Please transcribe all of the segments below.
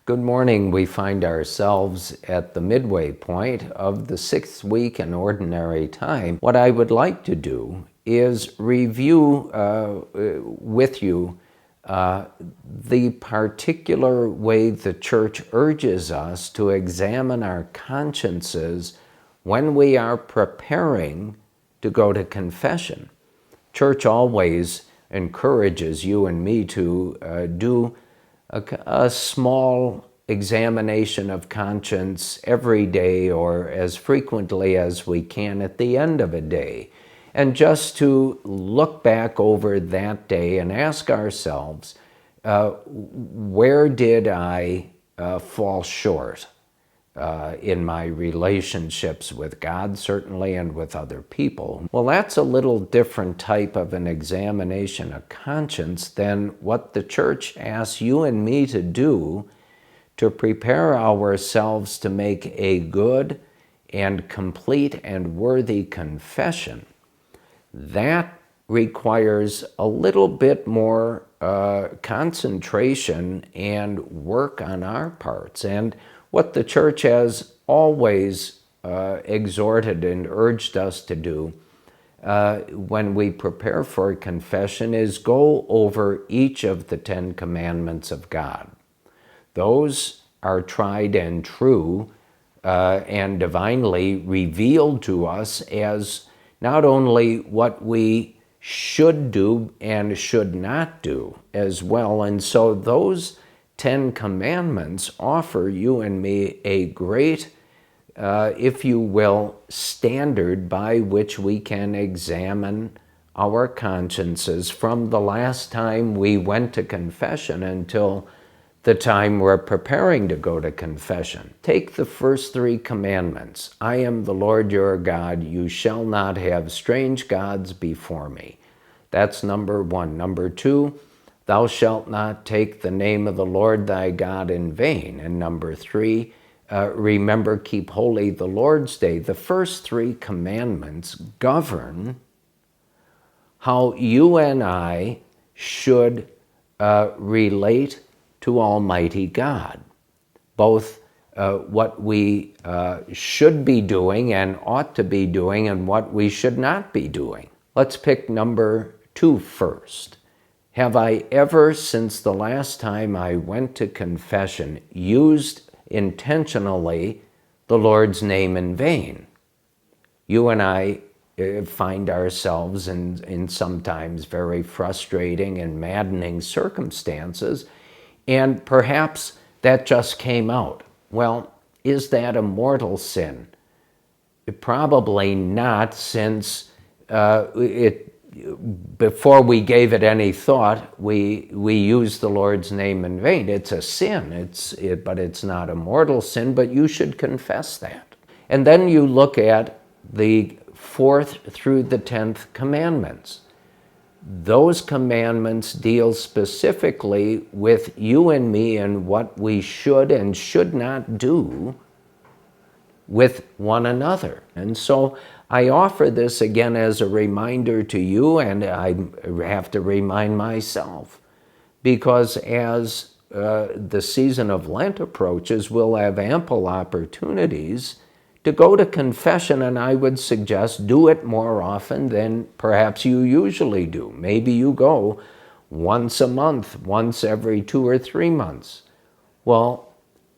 Good morning. We find ourselves at the midway point of the 6th week in Ordinary Time. What I would like to do is review with you the particular way the Church urges us to examine our consciences when we are preparing to go to confession. Church always encourages you and me to do a small examination of conscience every day or as frequently as we can at the end of a day, and just to look back over that day and ask ourselves, where did I fall short in my relationships with God, certainly, and with other people? Well, that's a little different type of an examination of conscience than what the Church asks you and me to do to prepare ourselves to make a good and complete and worthy confession. That requires a little bit more concentration and work on our parts. And what the Church has always exhorted and urged us to do when we prepare for confession is go over each of the 10 commandments of God. Those are tried and true and divinely revealed to us as not only what we should do and should not do as well. And so those 10 commandments offer you and me a great, if you will, standard by which we can examine our consciences from the last time we went to confession until the time we're preparing to go to confession. Take the first 3 commandments. I am the Lord your God. You shall not have strange gods before me. That's number 1. Number 2, thou shalt not take the name of the Lord thy God in vain. And number 3, remember, keep holy the Lord's day. The first 3 commandments govern how you and I should relate to Almighty God, both what we should be doing and ought to be doing and what we should not be doing. Let's pick number 2 first. Have I ever, since the last time I went to confession, used intentionally the Lord's name in vain? You and I find ourselves in sometimes very frustrating and maddening circumstances, and perhaps that just came out. Well, is that a mortal sin? Probably not, since before we gave it any thought, we used the Lord's name in vain. It's a sin, but it's not a mortal sin, but you should confess that. And then you look at the 4th through the 10th commandments. Those commandments deal specifically with you and me and what we should and should not do with one another. And so I offer this again as a reminder to you, and I have to remind myself, because as the season of Lent approaches, we'll have ample opportunities to go to confession, and I would suggest do it more often than perhaps you usually do. Maybe you go once a month, once every 2 or 3 months. Well,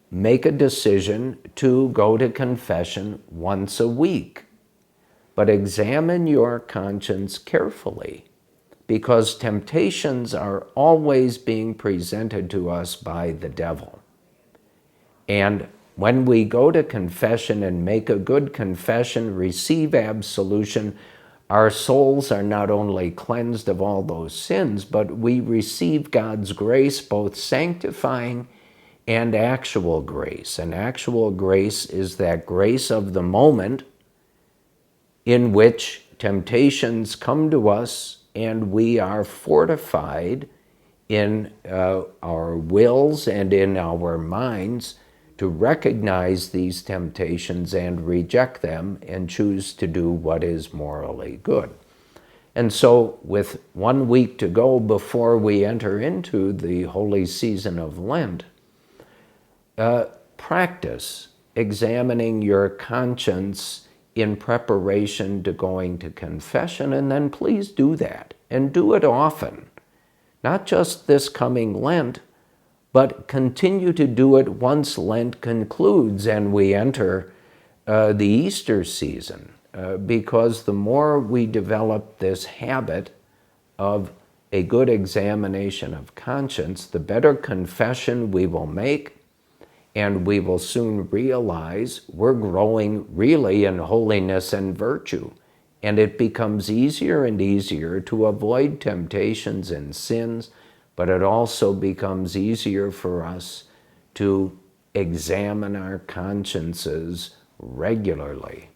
make a decision to go to confession once a week. But examine your conscience carefully, because temptations are always being presented to us by the devil. And when we go to confession and make a good confession, receive absolution, our souls are not only cleansed of all those sins, but we receive God's grace, both sanctifying and actual grace. And actual grace is that grace of the moment in which temptations come to us and we are fortified in our wills and in our minds to recognize these temptations and reject them and choose to do what is morally good. And so with 1 week to go before we enter into the holy season of Lent, Practice examining your conscience in preparation to going to confession, and then please do that, and do it often. Not just this coming Lent, but continue to do it once Lent concludes and we enter the Easter season, because the more we develop this habit of a good examination of conscience, the better confession we will make, and we will soon realize we're growing really in holiness and virtue. And it becomes easier and easier to avoid temptations and sins, but it also becomes easier for us to examine our consciences regularly.